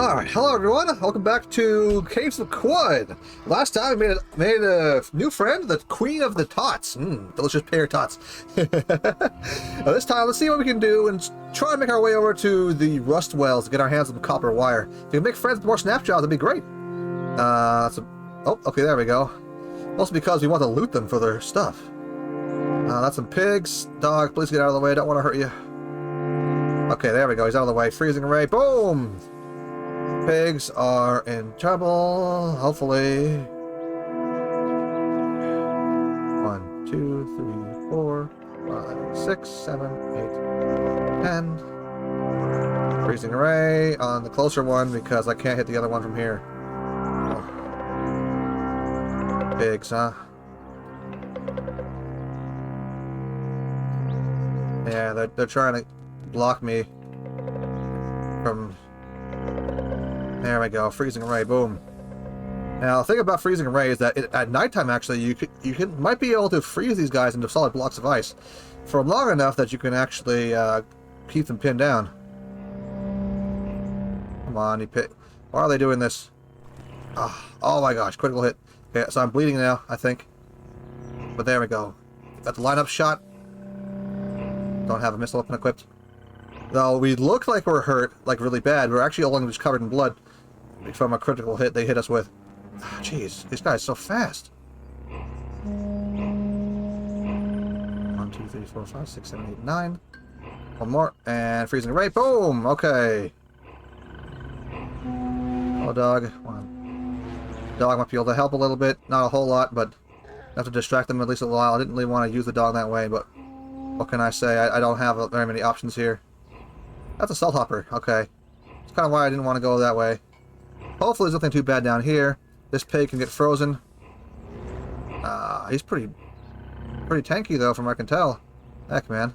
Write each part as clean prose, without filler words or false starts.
Alright, hello everyone, welcome back to Caves of Quad. Last time we made a new friend, the Queen of the Tots. Delicious pear tots. This time, let's see what we can do and try and make our way over to the rust wells to get our hands on the copper wire. If we can make friends with more snapshots, that'd be great. Oh, okay, there we go. Mostly because we want to loot them for their stuff. That's some pigs. Dog, please get out of the way, I don't want to hurt you. Okay, there we go, he's out of the way. Freezing ray, boom! Pigs are in trouble, hopefully. 1, 2, 3, 4, 5, 6, 7, 8, 10. Freezing ray on the closer one because I can't hit the other one from here. Oh. Pigs, huh? Yeah, they're trying to block me from... There we go, freezing ray, boom. Now, the thing about freezing ray is that at nighttime, actually, you might be able to freeze these guys into solid blocks of ice for long enough that you can actually keep them pinned down. Come on, you pit. Why are they doing this? Oh my gosh, critical hit. Okay, so I'm bleeding now, I think. But there we go. Got the lineup shot. Don't have a missile weapon equipped. Though we look like we're hurt, like really bad, we're actually only just covered in blood from a critical hit they hit us with. Jeez, this guy's so fast. 1, 2, 3, 4, 5, 6, 7, 8, 9. One more, and freezing ray, boom! Okay. Oh, dog. Come on. Dog might be able to help a little bit, not a whole lot, but have to distract them at least a while. I didn't really want to use the dog that way, but what can I say? I don't have very many options here. That's a salt hopper. Okay. That's kind of why I didn't want to go that way. Hopefully there's nothing too bad down here. This pig can get frozen. He's pretty tanky, though, from what I can tell. Heck, man.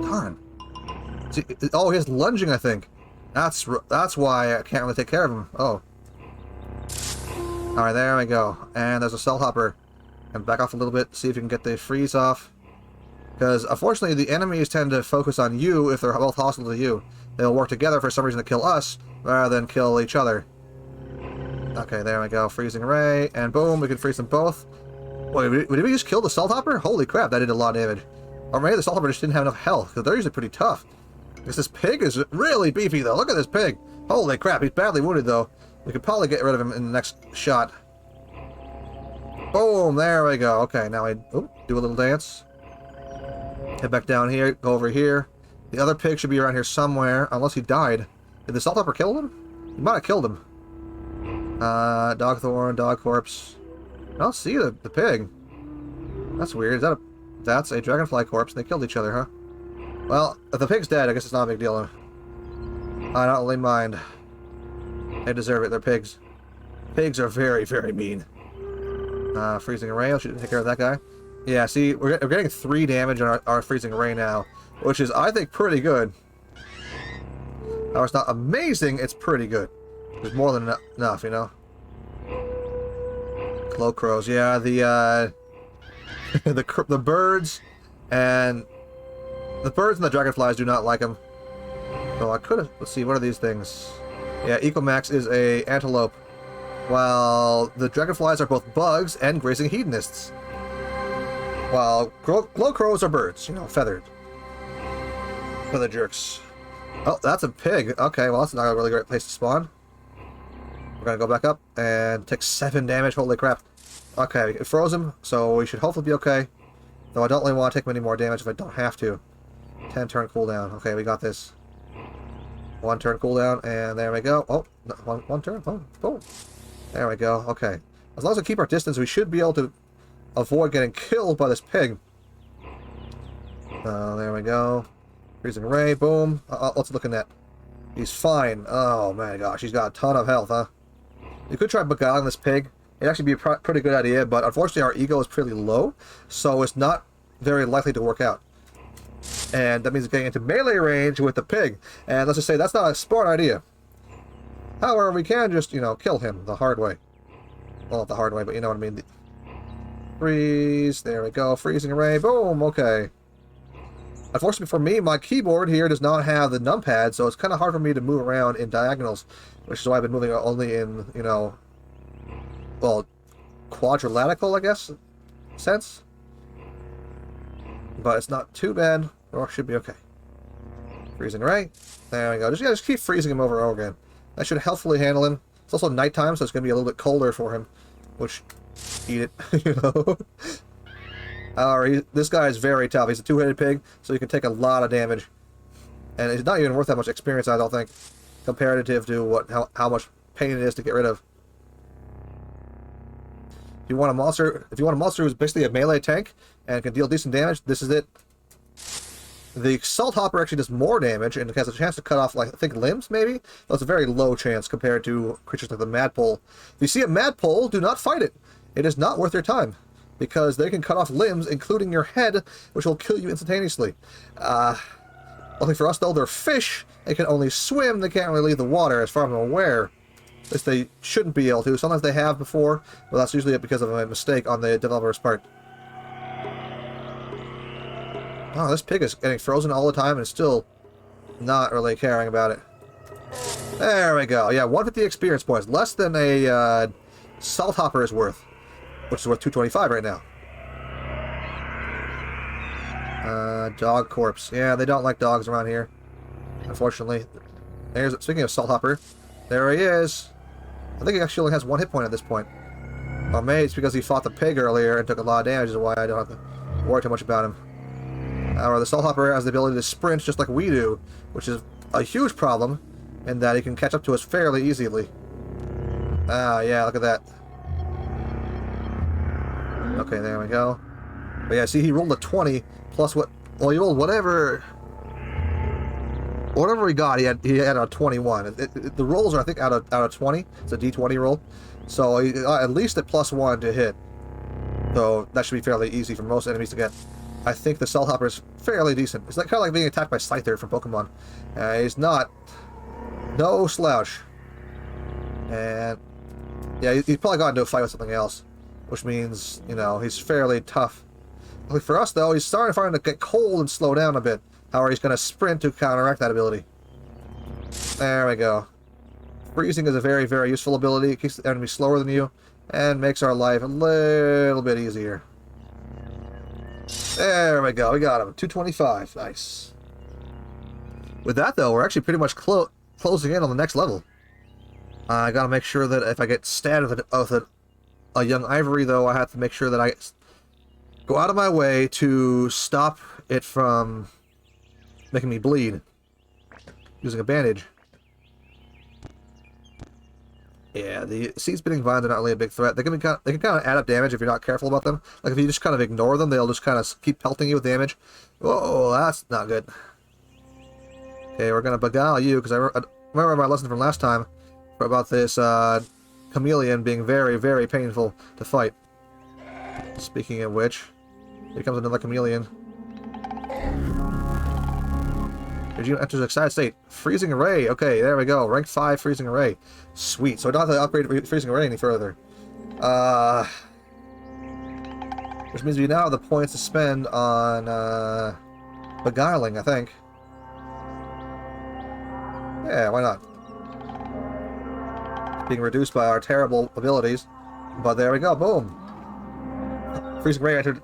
Darn. See, oh, he's lunging, I think. That's why I can't really take care of him. Oh. Alright, there we go. And there's a salt hopper. And back off a little bit, see if you can get the freeze off. Because, unfortunately, the enemies tend to focus on you if they're both hostile to you. They'll work together for some reason to kill us, rather than kill each other. Okay, there we go. Freezing ray, and boom, we can freeze them both. Wait, did we just kill the salt hopper? Holy crap, that did a lot of damage. Or maybe the salt hopper just didn't have enough health, because they're usually pretty tough. Because this pig is really beefy, though. Look at this pig. Holy crap, he's badly wounded, though. We could probably get rid of him in the next shot. Boom, there we go. Okay, now I do a little dance. Head back down here, go over here. The other pig should be around here somewhere, unless he died. Did the salt hopper kill him? He might have killed him. Dog thorn, dog corpse. I don't see the pig. That's weird. That's a dragonfly corpse, and they killed each other, huh? Well, if the pig's dead, I guess it's not a big deal. I don't really mind. They deserve it, they're pigs. Pigs are very, very mean. Freezing ray, I should take care of that guy. Yeah, see, we're getting 3 damage on our freezing ray now, which is, I think, pretty good. Now, it's not amazing, it's pretty good. There's more than enough, you know? Cloak crows, yeah, the birds and... The birds and the dragonflies do not like them. So I could have... Let's see, what are these things? Yeah, Ecomax is a antelope, while the dragonflies are both bugs and grazing hedonists. While glow crows are birds, you know, feathered. Feather jerks. Oh, that's a pig. Okay, well, that's not a really great place to spawn. We're gonna go back up and take 7 damage. Holy crap. Okay, it froze him, so we should hopefully be okay. Though I don't really want to take any more damage if I don't have to. 10 turn cooldown. Okay, we got this. 1 turn cooldown, and there we go. Oh, one turn. Oh, boom. There we go. Okay. As long as we keep our distance, we should be able to avoid getting killed by this pig. There we go. Freezing ray, boom. What's he looking at? He's fine. Oh my gosh, he's got a ton of health, huh? You could try beguiling this pig. It'd actually be a pretty good idea, but unfortunately our ego is pretty low, so it's not very likely to work out. And that means getting into melee range with the pig. And let's just say that's not a smart idea. However, we can just, you know, kill him the hard way. Well, not the hard way, but you know what I mean. Freeze. There we go. Freezing ray. Boom. Okay. Unfortunately for me, my keyboard here does not have the numpad, so it's kind of hard for me to move around in diagonals, which is why I've been moving only in, you know, well, quadrilateral, I guess, sense. But it's not too bad, or it should be okay. Freezing Ray. There we go. Just keep freezing him over and over again. That should helpfully handle him. It's also nighttime, so it's going to be a little bit colder for him. Which, eat it, you know. This guy is very tough. He's a two-headed pig, so he can take a lot of damage. And it's not even worth that much experience, I don't think, comparative to how much pain it is to get rid of. If you want a monster who's basically a melee tank and can deal decent damage, this is it. The Salt Hopper actually does more damage and has a chance to cut off, like, I think, limbs, maybe? That's a very low chance compared to creatures like the Madpole. If you see a Madpole, do not fight it. It is not worth your time, because they can cut off limbs, including your head, which will kill you instantaneously. Luckily for us, though, they're fish. They can only swim. They can't really leave the water, as far as I'm aware. At least they shouldn't be able to. Sometimes they have before, but that's usually because of a mistake on the developer's part. Oh, this pig is getting frozen all the time and still not really caring about it. There we go. Yeah, 150 experience points. Less than a Salt Hopper is worth. Which is worth 225 right now. Dog corpse. Yeah, they don't like dogs around here. Unfortunately. Speaking of Salt Hopper, there he is. I think he actually only has 1 hit point at this point. Or maybe it's because he fought the pig earlier and took a lot of damage, is why I don't have to worry too much about him. The Salt Hopper has the ability to sprint just like we do, which is a huge problem, in that he can catch up to us fairly easily. Yeah, look at that. Okay, there we go. But yeah, see, he rolled a 20 plus what? Well, he rolled whatever he got. He had a 21. The rolls are, I think, out of 20. It's a D20 roll, so he, at least at +1 to hit. So that should be fairly easy for most enemies to get. I think the Salt Hopper is fairly decent. It's kind of like being attacked by Scyther from Pokemon. He's no slouch. And yeah, he's probably got into a fight with something else, which means, you know, he's fairly tough. For us, though, he's starting to get cold and slow down a bit. However, he's going to sprint to counteract that ability. There we go. Freezing is a very, very useful ability. It keeps the enemy slower than you and makes our life a little bit easier. There we go. We got him. 225. Nice. With that, though, we're actually pretty much closing in on the next level. I got to make sure that if I get stabbed with a young ivory, though, I have to make sure that I go out of my way to stop it from making me bleed using a bandage. Yeah, the seed-spitting vines are not really a big threat. They can kind of add up damage if you're not careful about them. Like, if you just kind of ignore them, they'll just kind of keep pelting you with damage. Whoa, that's not good. Okay, we're going to beguile you, because I remember my lesson from last time about this chameleon being very, very painful to fight. Speaking of which, here comes another chameleon. Regime enters excited state. Freezing Array. Okay, there we go. Rank 5 Freezing Array. Sweet. So I don't have to upgrade Freezing Array any further. Which means we now have the points to spend on beguiling, I think. Yeah, why not? Being reduced by our terrible abilities. But there we go. Boom. Freezing Array entered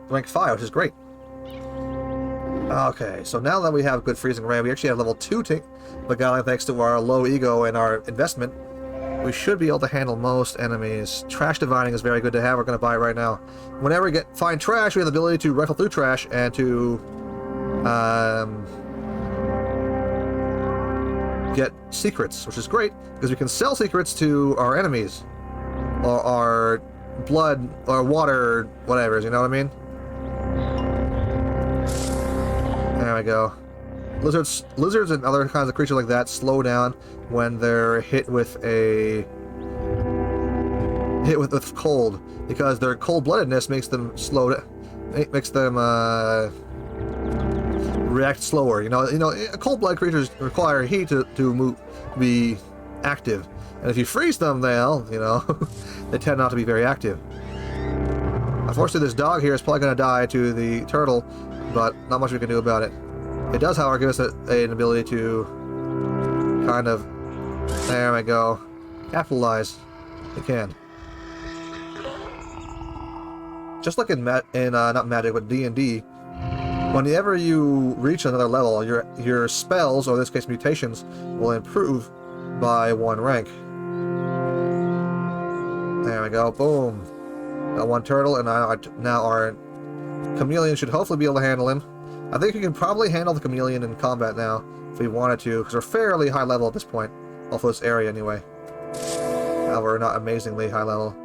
rank 5, which is great. Okay, so now that we have good Freezing Ray, we actually have level 2 beguiling thanks to our low ego and our investment. We should be able to handle most enemies. Trash Divining is very good to have. We're going to buy it right now. Whenever we find trash, we have the ability to rifle through trash and to get secrets, which is great because we can sell secrets to our enemies or our blood or water, whatever. You know what I mean? There we go. Lizards and other kinds of creatures like that slow down when they're hit with cold, because their cold-bloodedness makes them react slower. You know, cold-blooded creatures require heat to be active, and if you freeze them, they tend not to be very active. Unfortunately, this dog here is probably going to die to the turtle but not much we can do about it. It does, however, give us an ability to kind of, there we go, capitalize. It can. Just like in not Magic, but D&D, whenever you reach another level, your spells, or in this case mutations, will improve by 1 rank. There we go, boom. Got 1 turtle, and now our chameleon should hopefully be able to handle him. I think we can probably handle the chameleon in combat now, if we wanted to, because we're fairly high level at this point. Off of this area, anyway. However, not amazingly high level.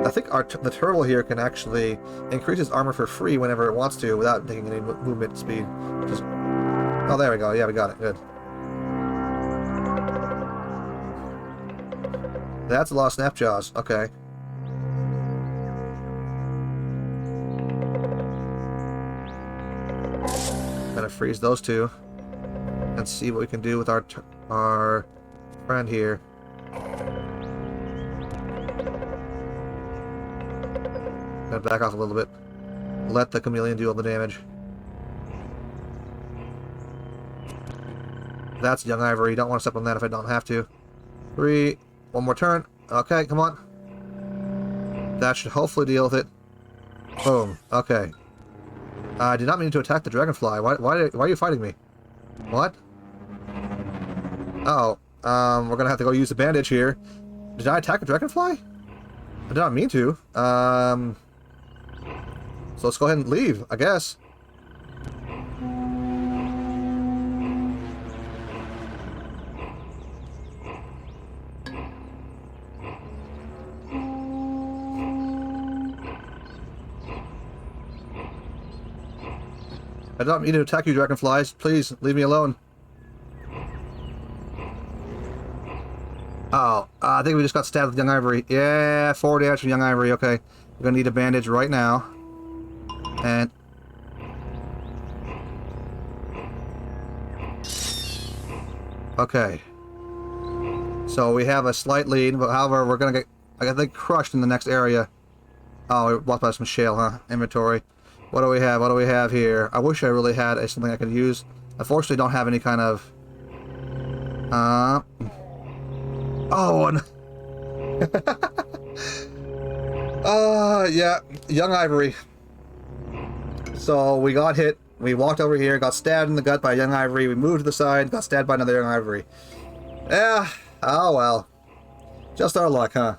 I think the turtle here can actually increase its armor for free whenever it wants to, without taking any movement speed. Just... Oh, there we go. Yeah, we got it. Good. That's a lot of snapjaws. Okay. Gonna freeze those two and see what we can do with our friend here. Gonna back off a little bit. Let the chameleon do all the damage. That's young ivory. Don't want to step on that if I don't have to. 3. 1 more turn. Okay, come on. That should hopefully deal with it. Boom. Okay. I did not mean to attack the dragonfly. Why are you fighting me? What? Oh. We're gonna have to go use the bandage here. Did I attack a dragonfly? I did not mean to. So let's go ahead and leave, I guess. I don't mean to attack you, dragonflies. Please, leave me alone. Oh, I think we just got stabbed with young ivory. Yeah, 4 damage from young ivory. Okay, we're gonna need a bandage right now. And... okay. So we have a slight lead, but however, we're gonna get, I think, crushed in the next area. Oh, we walked by some shale, huh? Inventory. What do we have? What do we have here? I wish I really had something I could use. Unfortunately, don't have any kind of... Oh, and... yeah, young ivory. So we got hit. We walked over here, got stabbed in the gut by a young ivory. We moved to the side, got stabbed by another young ivory. Yeah, oh well. Just our luck, huh?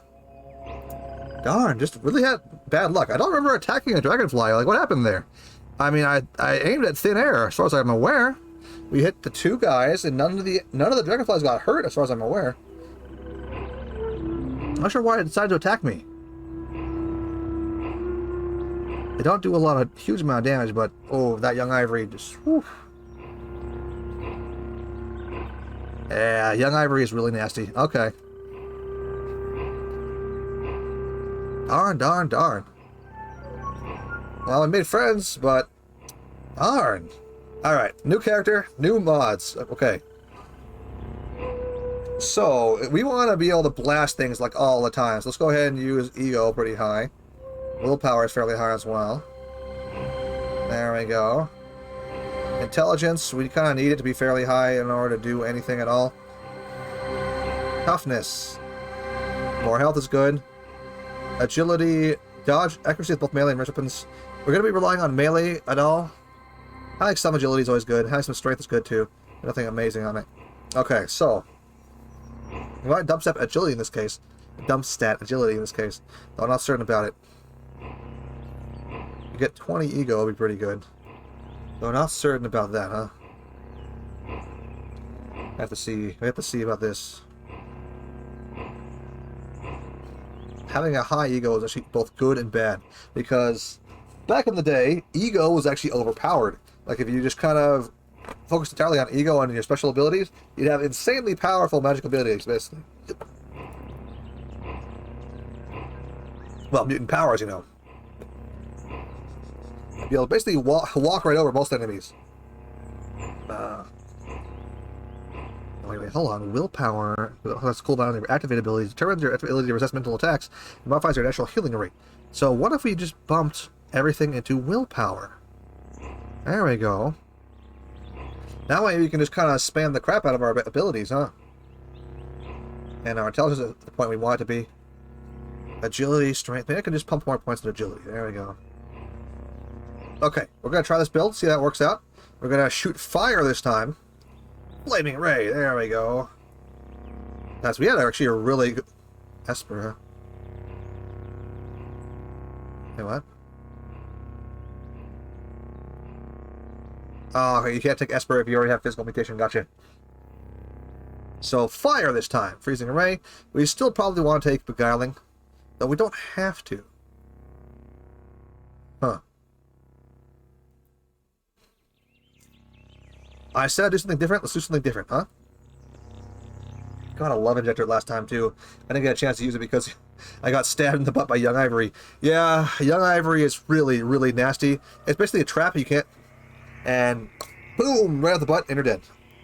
Darn, just really had bad luck. I don't remember attacking a dragonfly. Like, what happened there? I mean, I aimed at thin air, as far as I'm aware. We hit the 2 guys, and none of the dragonflies got hurt, as far as I'm aware. I'm not sure why it decided to attack me. They don't do a huge amount of damage, but oh, that young ivory just... whew. Yeah, young ivory is really nasty. Okay. Darn, darn, darn. Well, I made friends, but... darn. Alright, new character, new mods. Okay. So, we want to be able to blast things like all the time. So let's go ahead and use ego pretty high. Willpower is fairly high as well. There we go. Intelligence, we kind of need it to be fairly high in order to do anything at all. Toughness. More health is good. Agility, dodge, accuracy with both melee and ranged weapons. We're going to be relying on melee at all. I think some agility is always good. Having some strength is good too. Nothing amazing on it. Okay, so. We might dump stat agility in this case. Dump stat agility in this case. Though I'm not certain about it. You get 20 ego, it'll be pretty good. Though I'm not certain about that, huh? I have to see. We have to see about this. Having a high ego is actually both good and bad, because back in the day, ego was actually overpowered. Like, if you just kind of focused entirely on ego and your special abilities, you'd have insanely powerful magical abilities, basically. Well, mutant powers, you know. You'll basically walk right over most enemies. wait, hold on. Willpower. That's cooldown. Your activated abilities determines your ability to resist mental attacks and modifies your natural healing rate. So what if we just bumped everything into willpower? There we go. That way we can just kind of spam the crap out of our abilities, huh? And our intelligence is at the point we want it to be. Agility, strength. Maybe I can just pump more points into agility. There we go. Okay, we're going to try this build, see how that works out. We're going to shoot fire this time. Flaming Ray, there we go. That's, we had actually a really good... Esper, huh? Hey, what? Oh, okay, you can't take Esper if you already have physical mutation, gotcha. So, fire this time. Freezing Ray. We still probably want to take Beguiling, though we don't have to. Huh. I said I'd do something different. Let's do something different, huh? God, I love Injector last time, too. I didn't get a chance to use it because I got stabbed in the butt by Young Ivory. Yeah, Young Ivory is really, really nasty. It's basically a trap you can't... And boom, right out the butt, and you're dead.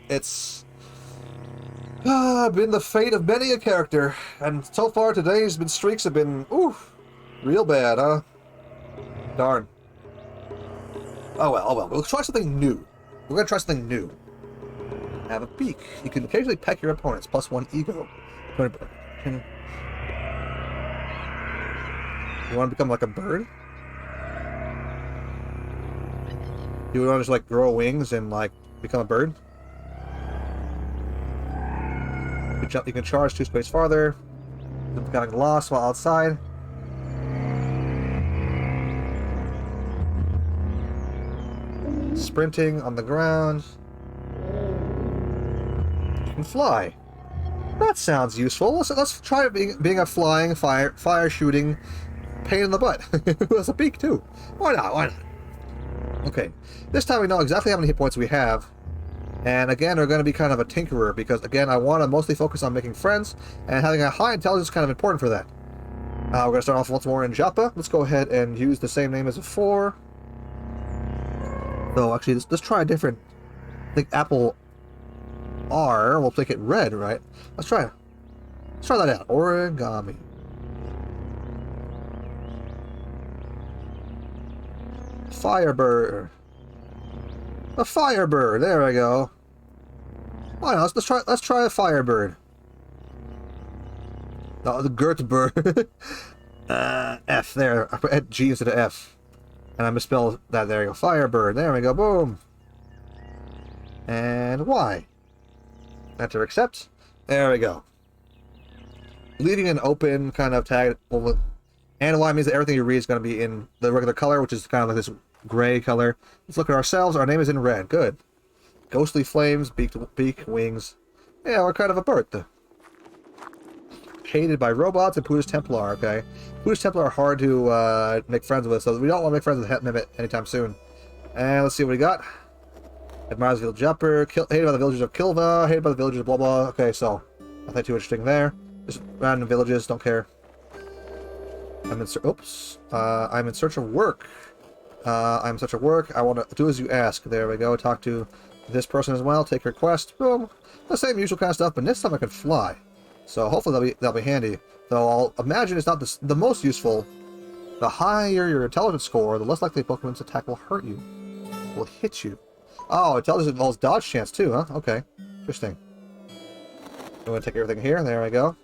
It's been the fate of many a character, and so far today's streaks have been, oof, real bad, huh? Darn. Oh well, oh well. We'll try something new. We're gonna try something new. Have a beak. You can occasionally peck your opponents, +1 ego. You want to become like a bird? You want to just like grow wings and like become a bird? You can charge 2 spaces farther. You're becoming lost while outside. Sprinting on the ground. You can fly. That sounds useful. Let's try being a flying fire shooting pain in the butt. Who has a beak too? Why not? Why not? Okay, this time we know exactly how many hit points we have, and again we're going to be kind of a tinkerer because again I want to mostly focus on making friends, and having a high intelligence is kind of important for that. We're going to start off once more in Japa. Let's go ahead and use the same name as before. So actually let's try a different, I think Apple R, we'll take it red, right? Let's try that out. Origami. Firebird. A Firebird. There we go. Why not? Let's try a Firebird. No, the Gertbird. F there. I put G instead of F, and I misspelled that. There you go. Firebird. There we go. Boom. And Y. Enter accept. There we go. Leaving an open kind of tag. And Y means that everything you read is going to be in the regular color, which is kind of like this gray color. Let's look at ourselves. Our name is in red. Good. Ghostly flames, beak, wings. Yeah, we're kind of a bird. Hated by robots and Puda's Templar. Okay. Puda's Templar are hard to make friends with, so we don't want to make friends with Mimit anytime soon. And let's see what we got. Admires the village jumper. Hated by the villagers of Kilva. Hated by the villagers of blah blah. Okay, so nothing too interesting there. Just random villages. Don't care. I'm in search of work. I'm in search of work. I want to do as you ask. There we go. Talk to this person as well. Take your quest. Boom. The same usual kind of stuff, but this time I can fly. So hopefully that'll be handy. Though I'll imagine it's not the most useful. The higher your intelligence score, the less likely Pokemon's attack will hurt you. Will hit you. Oh, intelligence involves dodge chance too, huh? Okay. Interesting. I'm going to take everything here. There we go.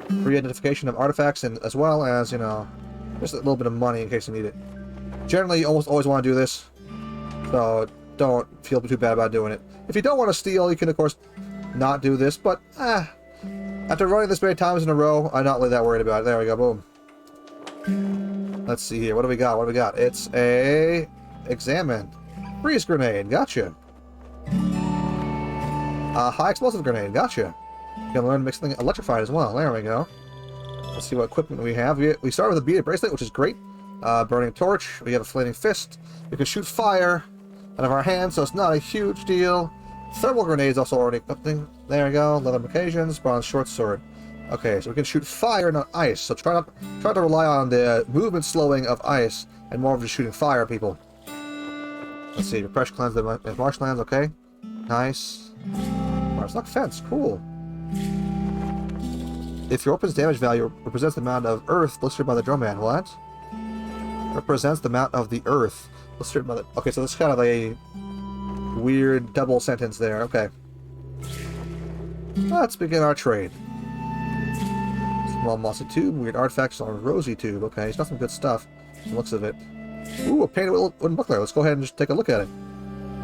Re-identification of artifacts, and as well as, you know, just a little bit of money in case you need it. Generally, you almost always want to do this, so don't feel too bad about doing it. If you don't want to steal, you can, of course, not do this, but, after running this many times in a row, I'm not really that worried about it. There we go, boom. Let's see here. What do we got? What do we got? It's a... Examine. Freeze grenade. Gotcha. High explosive grenade. Gotcha. You can learn to make something electrified as well. There we go. Let's see what equipment we have. We start with a beaded bracelet, which is great. Burning torch. We have a flaming fist. We can shoot fire out of our hands, so it's not a huge deal. Thermal grenades also already equipped. There we go. Leather occasions. Bronze short sword. Okay, so we can shoot fire, not ice. So try to rely on the movement slowing of ice and more of just shooting fire, people. Let's see. Refresh cleanse the marshlands. Okay. Nice. It's like fence. Cool. If your weapon's damage value represents the amount of earth listed by the drum man. What? Represents the amount of the earth listed by the... Okay, so this is kind of a weird double sentence there. Okay. Let's begin our trade. Small mossy tube, weird artifacts on a rosy tube. Okay, it's got some good stuff. The looks of it. Ooh, a painted wooden buckler. Let's go ahead and just take a look at it.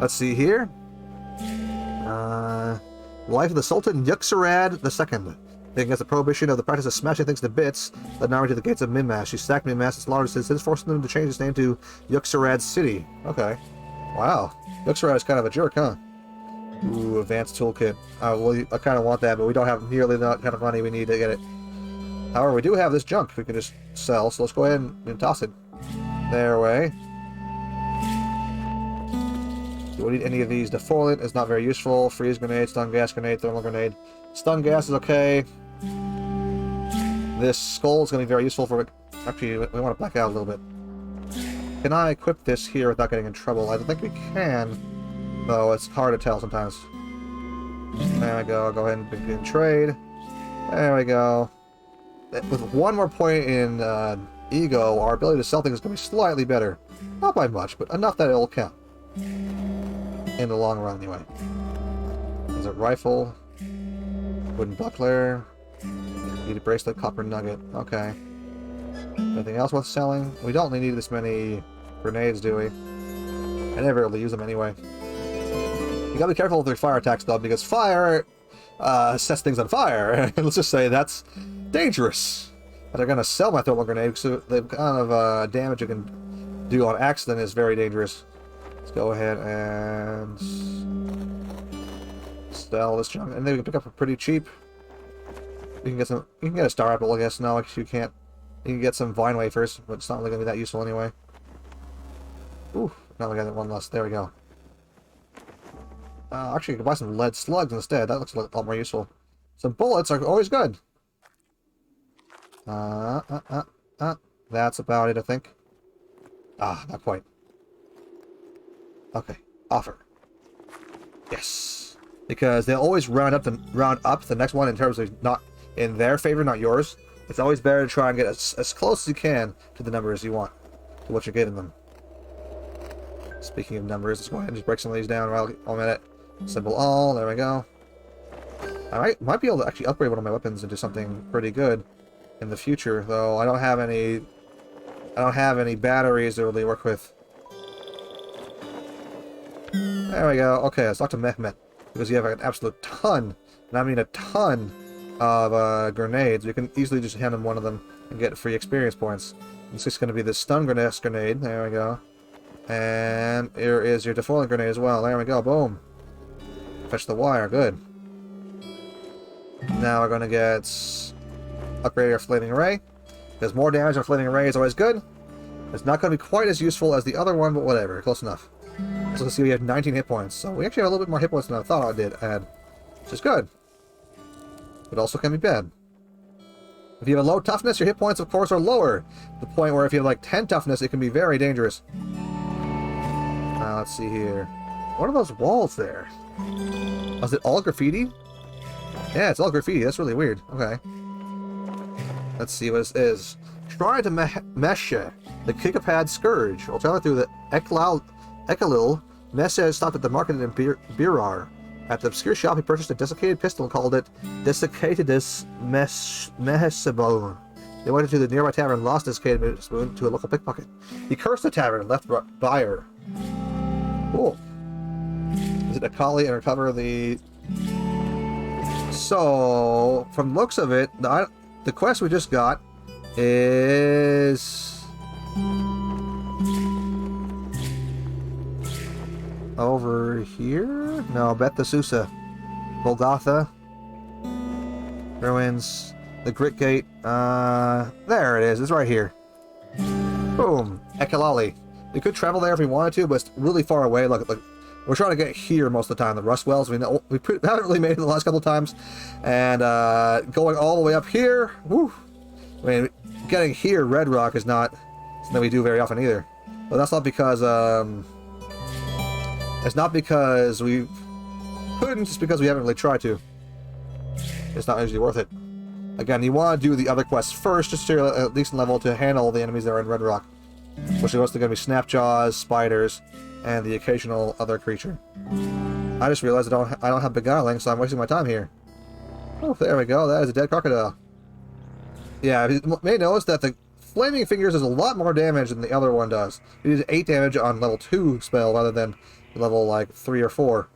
Let's see here. Life of the Sultan Yuxarad II. Being against the prohibition of the practice of smashing things to bits, led an army to the gates of Minmash. She sacked Minmash and slaughtered citizens, forcing them to change its name to Yuxarad City. Okay. Wow. Yuxarad is kind of a jerk, huh? Ooh, advanced toolkit. Well, I kind of want that, but we don't have nearly the kind of money we need to get it. However, we do have this junk we can just sell, so let's go ahead and toss it their way. Do we need any of these? Defoliant is not very useful. Freeze grenade, stun gas grenade, thermal grenade. Stun gas is okay. This skull is going to be very useful for... Actually, we want to black out a little bit. Can I equip this here without getting in trouble? I don't think we can, though it's hard to tell sometimes. There we go. I'll go ahead and begin trade. There we go. With one more point in ego, our ability to sell things is going to be slightly better. Not by much, but enough that it'll count. In the long run, anyway. There's a rifle. Wooden buckler. Need a bracelet, copper nugget. Okay. Anything else worth selling? We don't need this many grenades, do we? I never really use them anyway. You gotta be careful with their fire attacks, though, because fire sets things on fire. Let's just say that's dangerous. But they're gonna sell my thermal grenade, so the kind of damage you can do on accident is very dangerous. Let's go ahead and sell this junk, and then we can pick up it pretty cheap. You can get some. You can get a star apple, I guess. No, you can't. You can get some vine wafers, but it's not really gonna be that useful anyway. Ooh, now we got one less. There we go. Actually, you can buy some lead slugs instead. That looks a lot more useful. Some bullets are always good. That's about it, I think. Ah, not quite. Okay, offer. Yes, because they'll always round up the next one in terms of not in their favor, not yours. It's always better to try and get as close as you can to the numbers you want, to what you're giving them. Speaking of numbers, let's go ahead and just break some of these down while I'm at it. Symbol all, there we go. I might be able to actually upgrade one of my weapons into something pretty good in the future, though I don't have any batteries to really work with. There we go. Okay, let's talk to Mehmet, because you have an absolute ton, and I mean a ton, of grenades. You can easily just hand him one of them and get free experience points. It's just going to be the stun grenade. There we go. And here is your defoliant grenade as well. There we go. Boom. Fetch the wire. Good. Now we're going to get upgrade our flaming array. Because more damage on flaming array is always good. It's not going to be quite as useful as the other one, but whatever. Close enough. So let's see, we have 19 hit points. So we actually have a little bit more hit points than I thought I did add. Which is good. But also can be bad. If you have a low toughness, your hit points, of course, are lower. The point where if you have like 10 toughness, it can be very dangerous. Now, let's see here. What are those walls there? Was it all graffiti? Yeah, it's all graffiti. That's really weird. Okay. Let's see what this is. Try to mesh the Kikapad Scourge. Alternative through the Ekalil. Mesha stopped at the market in Birar. At the obscure shop, he purchased a desiccated pistol and called it Desiccatus Mehesabone. They went into the nearby tavern and lost desiccated spoon to a local pickpocket. He cursed the tavern and left buyer. Cool. Is it Akali and recover the... So, from the looks of it, the quest we just got is... over here? No, Beth Susa. Golgotha. Ruins. The Grit Gate. There it is. It's right here. Boom. Ekalali. We could travel there if we wanted to, but it's really far away. Look, we're trying to get here most of the time. The Rust Wells, we haven't really made it the last couple of times. And going all the way up here, whew. I mean, getting here, Red Rock, is not something we do very often either. But that's not because, it's not because we couldn't just because we haven't really tried to. It's not usually worth it. Again, you want to do the other quests first, just to a decent level to handle the enemies that are in Red Rock. Which are mostly going to be Snapjaws, spiders, and the occasional other creature. I just realized I don't have beguiling, so I'm wasting my time here. Oh, there we go. That is a dead crocodile. Yeah, you may notice that the Flaming Fingers does a lot more damage than the other one does. It did 8 damage on level 2 spell rather than level like 3 or 4.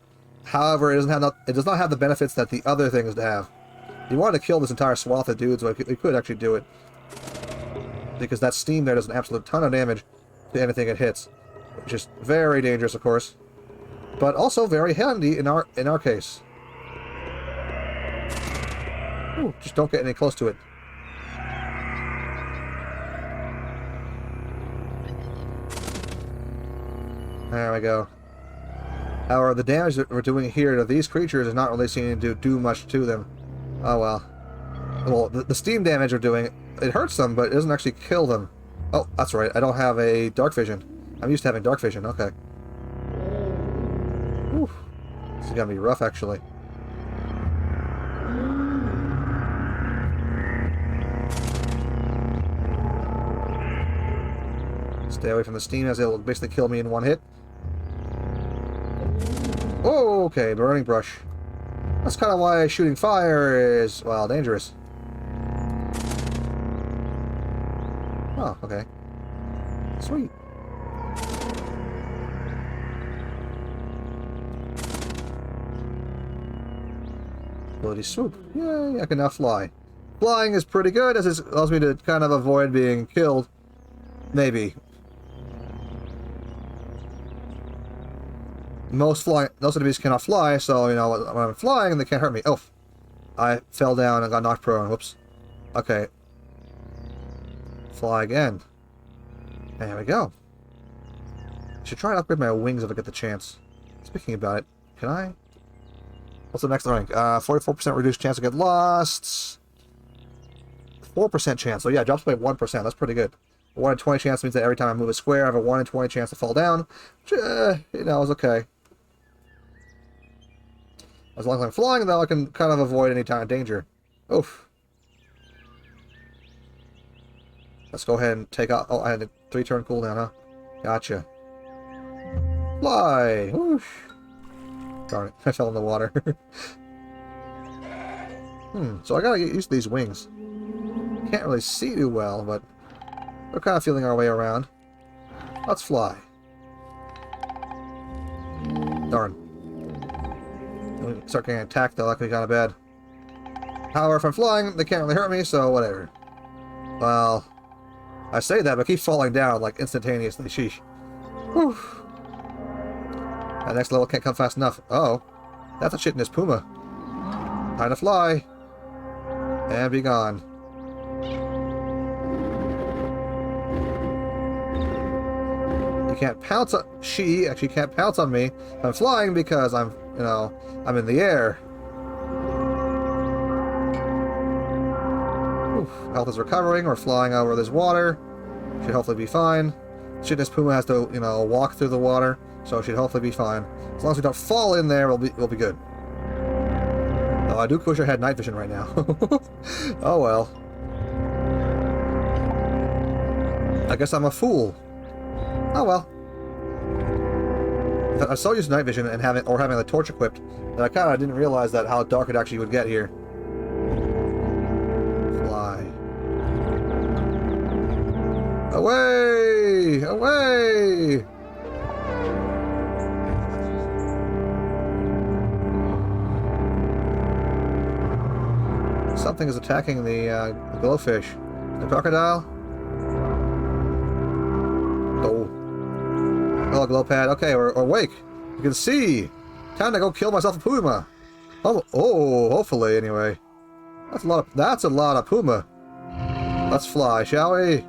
However, it does not have the benefits that the other things have. You wanted to kill this entire swath of dudes, but you could actually do it. Because that steam there does an absolute ton of damage to anything it hits. Which is very dangerous, of course. But also very handy in our case. Ooh, just don't get any close to it. There we go. However, the damage that we're doing here to these creatures is not really seeming to do much to them. Oh well. Well, the steam damage we're doing, it hurts them, but it doesn't actually kill them. Oh, that's right. I don't have a dark vision. I'm used to having dark vision. Okay. Whew. This is gonna be rough, actually. Stay away from the steam, as it'll basically kill me in one hit. Oh, okay, burning brush. That's kind of why shooting fire is, well, dangerous. Oh, okay. Sweet. Ability swoop. Yay, I can now fly. Flying is pretty good, as it allows me to kind of avoid being killed. Maybe. Most enemies cannot fly, so, you know, when I'm flying, they can't hurt me. Oh, I fell down and got knocked prone. Whoops. Okay. Fly again. There we go. I should try and upgrade my wings if I get the chance. Speaking about it, can I? What's the next rank? 44% reduced chance to get lost. 4% chance. So yeah, it drops by 1%. That's pretty good. A 1 in 20 chance means that every time I move a square, I have a 1 in 20 chance to fall down. Which, you know, is okay. As long as I'm flying, though, I can kind of avoid any kind of danger. Oof. Let's go ahead and take out... Oh, I had a 3-turn cooldown, huh? Gotcha. Fly! Whoosh! Darn it, I fell in the water. So I gotta get used to these wings. Can't really see too well, but we're kind of feeling our way around. Let's fly. Darn. We start getting attacked, though, like we got a bad. However, if I'm flying, they can't really hurt me, so whatever. Well, I say that, but I keep falling down, like, instantaneously. Sheesh. Whew. That next level can't come fast enough. Uh oh. That's a chitinous puma. Time to fly. And be gone. You can't pounce on... She actually can't pounce on me. I'm flying because I'm, you know, I'm in the air. Oof. Health is recovering. We're flying over this water. Should hopefully be fine. Chitinous puma has to, you know, walk through the water, so it should hopefully be fine. As long as we don't fall in there, we'll be good. Oh, I do wish I had night vision right now. Oh well. I guess I'm a fool. Oh well. I'm so used to night vision and having the torch equipped that I kind of didn't realize that how dark it actually would get here. Fly. Away! Away! Something is attacking the glowfish. The crocodile? Oh. Oh, glow pad. Okay, we're awake. You can see. Time to go kill myself a puma. Oh, hopefully, anyway. That's a lot of puma. Let's fly, shall we?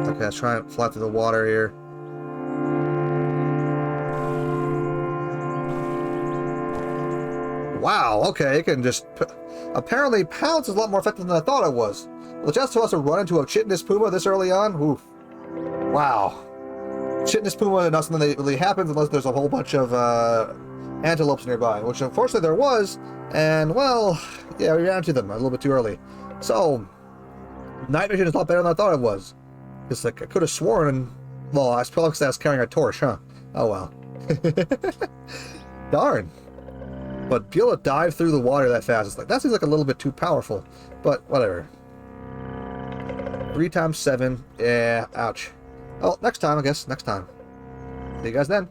Okay, let's try and fly through the water here. wow, okay, it can just... Apparently, pounce is a lot more effective than I thought it was. Well, just to us to run into a chitinous puma this early on? Oof. Wow. Chitinous puma, not something that really happens unless there's a whole bunch of antelopes nearby, which unfortunately there was, and, well, yeah, we ran into them a little bit too early. So, night vision is a lot better than I thought it was. It's like, I could have sworn, well, I probably because I was carrying a torch, huh? Oh, well. Darn. But be able to dive through the water that fast, it's like, that seems like a little bit too powerful. But, whatever. 3 times 7, yeah, ouch. Oh, next time, I guess, next time. See you guys then.